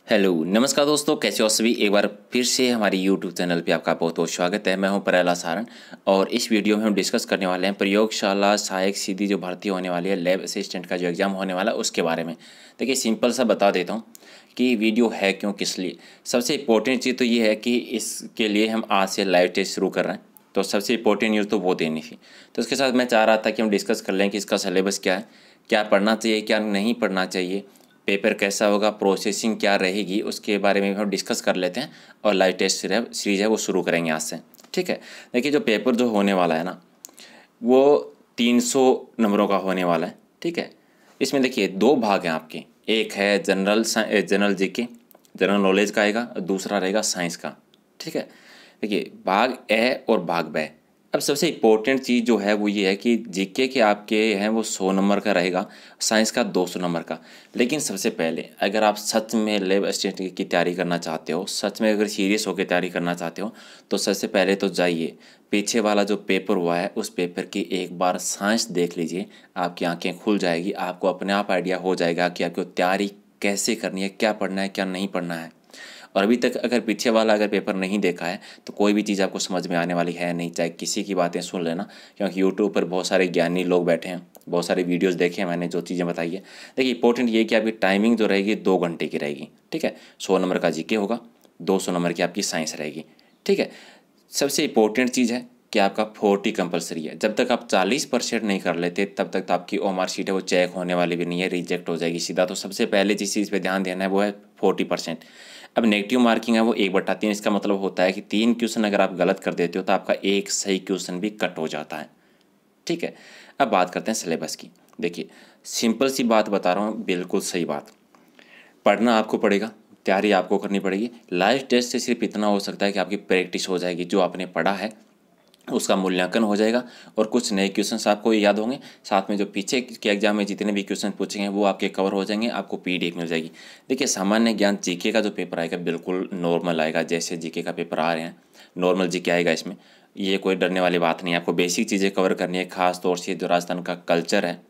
Hello नमस्कार दोस्तों, कैसे हो सभी। एक बार फिर से हमारी यूट्यूब चैनल पे आपका बहुत बहुत स्वागत है। मैं हूं प्रहलाद सारण और इस वीडियो में हम डिस्कस करने वाले हैं प्रयोगशाला सहायक सीधी जो भर्ती होने वाली है, लैब असिस्टेंट का जो एग्ज़ाम होने वाला है उसके बारे में। देखिए सिंपल सा बता देता हूँ कि वीडियो है क्यों, किस लिए। सबसे इम्पोर्टेंट चीज़ तो ये है कि इसके लिए हम आज से लाइव टेस्ट शुरू कर रहे हैं, तो सबसे इम्पोर्टेंट न्यूज़ तो वो देनी थी। तो उसके साथ मैं चाह रहा था कि हम डिस्कस कर लें कि इसका सिलेबस क्या है, क्या पढ़ना चाहिए, क्या नहीं पढ़ना चाहिए, पेपर कैसा होगा, प्रोसेसिंग क्या रहेगी, उसके बारे में भी हम डिस्कस कर लेते हैं और लाइव टेस्ट सीरीज है वो शुरू करेंगे आज से। ठीक है। देखिए जो पेपर जो होने वाला है ना, वो 300 नंबरों का होने वाला है। ठीक है। इसमें देखिए दो भाग हैं आपके, एक है जनरल जीके, जनरल नॉलेज का आएगा, और दूसरा रहेगा साइंस का। ठीक है। देखिए भाग ए और भाग बे। अब सबसे इम्पोर्टेंट चीज़ जो है वो ये है कि जीके के आपके हैं वो 100 नंबर का रहेगा, साइंस का 200 नंबर का। लेकिन सबसे पहले अगर आप सच में लैब असिस्टेंट की तैयारी करना चाहते हो, सच में अगर सीरियस होकर तैयारी करना चाहते हो, तो सबसे पहले तो जाइए पीछे वाला जो पेपर हुआ है उस पेपर की एक बार साइंस देख लीजिए। आपकी आंखें खुल जाएगी, आपको अपने आप आइडिया हो जाएगा कि आपको तैयारी कैसे करनी है, क्या पढ़ना है, क्या नहीं पढ़ना है। और अभी तक अगर पीछे वाला अगर पेपर नहीं देखा है तो कोई भी चीज़ आपको समझ में आने वाली है नहीं, चाहे किसी की बातें सुन लेना, क्योंकि यूट्यूब पर बहुत सारे ज्ञानी लोग बैठे हैं, बहुत सारे वीडियोस देखे हैं मैंने, जो चीज़ें बताई है। देखिए इंपॉर्टेंट ये कि आपकी टाइमिंग जो रहेगी 2 घंटे की रहेगी। ठीक है। 100 नंबर का जीके होगा, 200 नंबर की आपकी साइंस रहेगी। ठीक है। सबसे इम्पोर्टेंट चीज़ है कि आपका 40 कंपलसरी है। जब तक आप 40% नहीं कर लेते तब तक तो आपकी ओएमआर शीट है वो चेक होने वाली भी नहीं है, रिजेक्ट हो जाएगी सीधा। तो सबसे पहले जिस चीज़ पे ध्यान देना है वो है 40%। अब नेगेटिव मार्किंग है वो 1/3। इसका मतलब होता है कि 3 क्वेश्चन अगर आप गलत कर देते हो तो आपका एक सही क्वेश्चन भी कट हो जाता है। ठीक है। अब बात करते हैं सिलेबस की। देखिए सिंपल सी बात बता रहा हूँ, बिल्कुल सही बात। पढ़ना आपको पड़ेगा, तैयारी आपको करनी पड़ेगी। लाइव टेस्ट से सिर्फ इतना हो सकता है कि आपकी प्रैक्टिस हो जाएगी, जो आपने पढ़ा है उसका मूल्यांकन हो जाएगा और कुछ नए क्वेश्चंस आपको याद होंगे। साथ में जो पीछे के एग्जाम में जितने भी क्वेश्चन पूछेंगे वो आपके कवर हो जाएंगे, आपको पीडीएफ मिल जाएगी। देखिए सामान्य ज्ञान जीके का जो पेपर आएगा बिल्कुल नॉर्मल आएगा, जैसे जीके का पेपर आ रहे हैं नॉर्मल जीके आएगा। इसमें ये कोई डरने वाली बात नहीं है, आपको बेसिक चीज़ें कवर करनी है। खास तौर से जो राजस्थान का कल्चर है,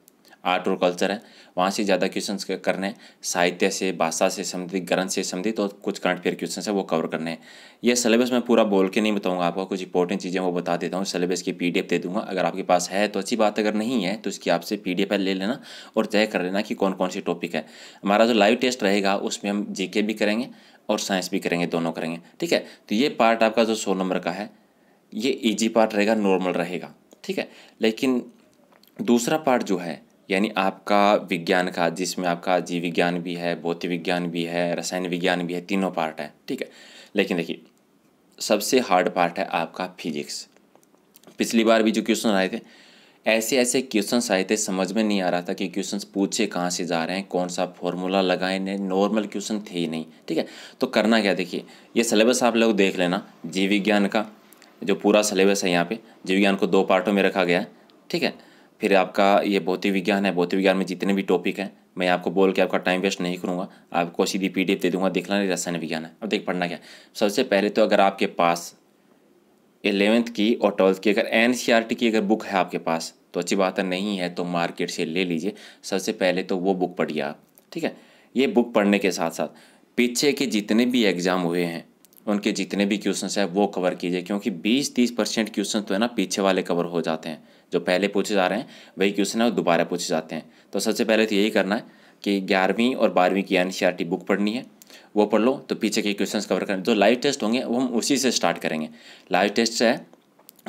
आर्ट और कल्चर है, वहाँ से ज़्यादा क्वेश्चंस करने हैं। साहित्य से, भाषा से संबंधित, ग्रंथ से संबंधित और कुछ करंट अफेयर क्वेश्चन है वो कवर करने हैं। ये सिलेबस मैं पूरा बोल के नहीं बताऊंगा आपको, कुछ इंपॉर्टेंट चीज़ें वो बता देता हूँ। सिलेबस की पीडीएफ दे दूंगा, अगर आपके पास है तो अच्छी बात, अगर नहीं है तो इसकी आपसे पीडीएफ ले लेना और तय कर लेना कि कौन कौन सी टॉपिक है। हमारा जो लाइव टेस्ट रहेगा उसमें हम जीके भी करेंगे और साइंस भी करेंगे, दोनों करेंगे। ठीक है। तो ये पार्ट आपका जो 100 नंबर का है ये ईजी पार्ट रहेगा, नॉर्मल रहेगा। ठीक है। लेकिन दूसरा पार्ट जो है यानी आपका विज्ञान का, जिसमें आपका जीव विज्ञान भी है, भौतिक विज्ञान भी है, रसायन विज्ञान भी है, तीनों पार्ट है। ठीक है। लेकिन देखिए सबसे हार्ड पार्ट है आपका फिजिक्स। पिछली बार भी जो क्वेश्चन आए थे ऐसे ऐसे क्वेश्चंस आए थे, समझ में नहीं आ रहा था कि क्वेश्चंस पूछे कहाँ से जा रहे हैं, कौन सा फॉर्मूला लगाए, ने नॉर्मल क्वेश्चन थे ही नहीं। ठीक है। तो करना क्या, देखिए ये सिलेबस आप लोग देख लेना। जीव विज्ञान का जो पूरा सिलेबस है, यहाँ पे जीव विज्ञान को 2 पार्टों में रखा गया है। ठीक है। फिर आपका ये भौतिक विज्ञान है, भौतिक विज्ञान में जितने भी टॉपिक हैं मैं आपको बोल के आपका टाइम वेस्ट नहीं करूँगा, आपको सीधी पीडीएफ दे दूँगा, देख लेना। रसायन विज्ञान है। अब देख पढ़ना क्या, सबसे पहले तो अगर आपके पास 11th की और 12th की अगर एनसीईआरटी की अगर बुक है आपके पास तो अच्छी बात है, नहीं है तो मार्केट से ले लीजिए। सबसे पहले तो वो बुक पढ़िए आप। ठीक है। ये बुक पढ़ने के साथ साथ पीछे के जितने भी एग्ज़ाम हुए हैं उनके जितने भी क्वेश्चन हैं वो कवर कीजिए, क्योंकि 20-30% क्वेश्चन तो है ना पीछे वाले कवर हो जाते हैं। जो पहले पूछे जा रहे हैं वही क्वेश्चन है वो दोबारा पूछे जाते हैं। तो सबसे पहले तो यही करना है कि 11वीं और 12वीं की एनसीईआरटी बुक पढ़नी है, वो पढ़ लो तो पीछे के क्वेश्चंस कवर करें। जो लाइव टेस्ट होंगे वो हम उसी से स्टार्ट करेंगे। लाइव टेस्ट है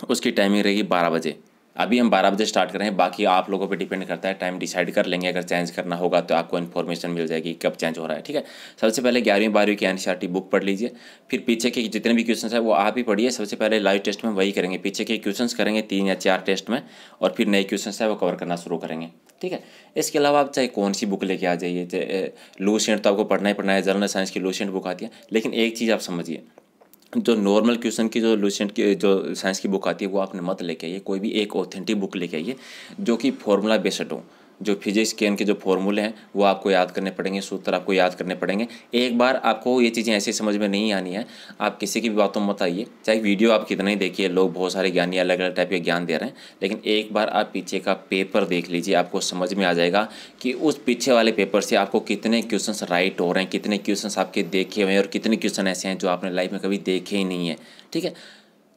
उसकी टाइमिंग रहेगी 12 बजे। अभी हम 12 बजे स्टार्ट करें, बाकी आप लोगों पे डिपेंड करता है, टाइम डिसाइड कर लेंगे। अगर चेंज करना होगा तो आपको इन्फॉर्मेशन मिल जाएगी कब चेंज हो रहा है। ठीक है। सबसे पहले 11वीं 12वीं की एनसीईआरटी बुक पढ़ लीजिए, फिर पीछे के जितने भी क्वेश्चन है वो आप ही पढ़िए। सबसे पहले लाइव टेस्ट में वही करेंगे, पीछे के क्वेश्चन करेंगे 3 या 4 टेस्ट में, और फिर नए क्वेश्चन है वो कवर करना शुरू करेंगे। ठीक है। इसके अलावा आप चाहे कौन सी बुक लेके आ जाइए, लूसेंट तो आपको पढ़ना ही पढ़ना है, जनरल साइंस की लूसेंट बुक आती है। लेकिन एक चीज़ आप समझिए, जो नॉर्मल क्वेश्चन की जो लूसेंट की जो साइंस की बुक आती है वो आपने मत लेके आइए, कोई भी एक ऑथेंटिक बुक लेके आइए जो कि फॉर्मूला बेस्ड हो। जो फिजिक्स के इनके जो फॉर्मूले हैं वो आपको याद करने पड़ेंगे, सूत्र आपको याद करने पड़ेंगे। एक बार आपको ये चीज़ें ऐसे समझ में नहीं आनी है, आप किसी की भी बातों में मत आइए, चाहे वीडियो आप कितना ही देखिए, लोग बहुत सारे ज्ञानी अलग अलग टाइप के ज्ञान दे रहे हैं, लेकिन एक बार आप पीछे का पेपर देख लीजिए, आपको समझ में आ जाएगा कि उस पीछे वाले पेपर से आपको कितने क्वेश्चंस राइट हो रहे हैं, कितने क्वेश्चंस आपके देखे हुए हैं और कितने क्वेश्चन ऐसे हैं जो आपने लाइफ में कभी देखे ही नहीं है। ठीक है,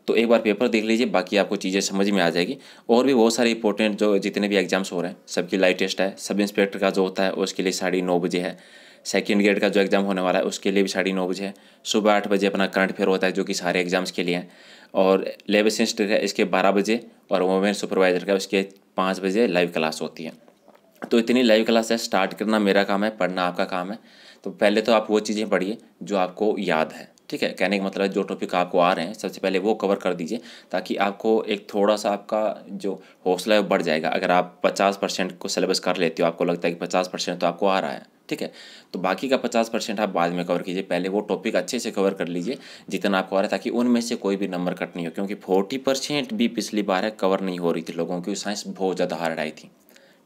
तो एक बार पेपर देख लीजिए, बाकी आपको चीज़ें समझ में आ जाएगी। और भी बहुत सारे इंपॉर्टेंट जो जितने भी एग्जाम्स हो रहे हैं सबकी लाइव टेस्ट है। सब इंस्पेक्टर का जो होता है उसके लिए 9:30 बजे है। सेकंड ग्रेड का जो एग्ज़ाम होने वाला है उसके लिए भी 9:30 बजे है। सुबह 8 बजे अपना करंट अफेयर होता है जो कि सारे एग्जाम्स के लिए है। और लेब असिस्टेंट है इसके 12 बजे, और वुमेन सुपरवाइजर का उसके 5 बजे लाइव क्लास होती है। तो इतनी लाइव क्लास है, स्टार्ट करना मेरा काम है, पढ़ना आपका काम है। तो पहले तो आप वो चीज़ें पढ़िए जो आपको याद है। ठीक है, कहने का मतलब है जो टॉपिक आपको आ रहे हैं सबसे पहले वो कवर कर दीजिए, ताकि आपको एक थोड़ा सा आपका जो हौसला है वो बढ़ जाएगा। अगर आप 50% को सिलेबस कर लेते हो, आपको लगता है कि 50% तो आपको आ रहा है, ठीक है, तो बाकी का 50% आप बाद में कवर कीजिए। पहले वो टॉपिक अच्छे से कवर कर लीजिए जितना आपको आ रहा है, ताकि उनमें से कोई भी नंबर कट नहीं हो। क्योंकि 40% भी पिछली बार है कवर नहीं हो रही थी लोगों की, साइंस बहुत ज़्यादा हार्ड आई थी।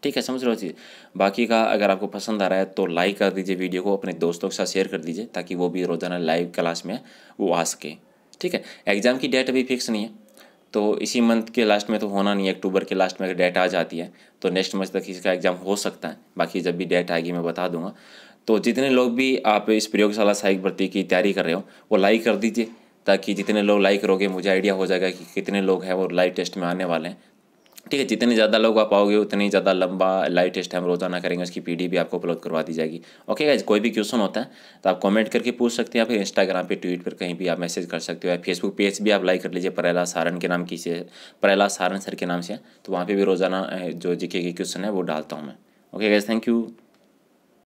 ठीक है, समझ लो चीज़। बाकी का अगर आपको पसंद आ रहा है तो लाइक कर दीजिए वीडियो को, अपने दोस्तों के साथ शेयर कर दीजिए, ताकि वो भी रोज़ाना लाइव क्लास में वो आ सके। ठीक है, एग्ज़ाम की डेट अभी फिक्स नहीं है, तो इसी मंथ के लास्ट में तो होना नहीं है। अक्टूबर के लास्ट में अगर डेट आ जाती है तो नेक्स्ट मंथ तक इसका एग्ज़ाम हो सकता है। बाकी जब भी डेट आएगी मैं बता दूंगा। तो जितने लोग भी आप इस प्रयोगशाला सहायक भर्ती की तैयारी कर रहे हो वो लाइक कर दीजिए, ताकि जितने लोग लाइक करोगे मुझे आइडिया हो जाएगा कि कितने लोग हैं वो लाइव टेस्ट में आने वाले हैं। ठीक है, जितने ज़्यादा लोग आप आओगे उतनी ज़्यादा लंबा लाइव टेस्ट हम रोज़ाना करेंगे, उसकी पीडी भी आपको अपलोड करवा दी जाएगी। ओके गाइस, कोई भी क्वेश्चन होता है तो आप कमेंट करके पूछ सकते हैं, या फिर इंस्टाग्राम पे, ट्वीट पर कहीं भी आप मैसेज कर सकते हो, या फेसबुक पेज भी आप लाइक कर लीजिए, प्रहलाद सारन के नाम की से, प्रहलाद सारन सर के नाम से, तो वहाँ पर भी रोज़ाना जो जीके के क्वेश्चन है वो डालता हूँ मैं। Okay guys, thank you.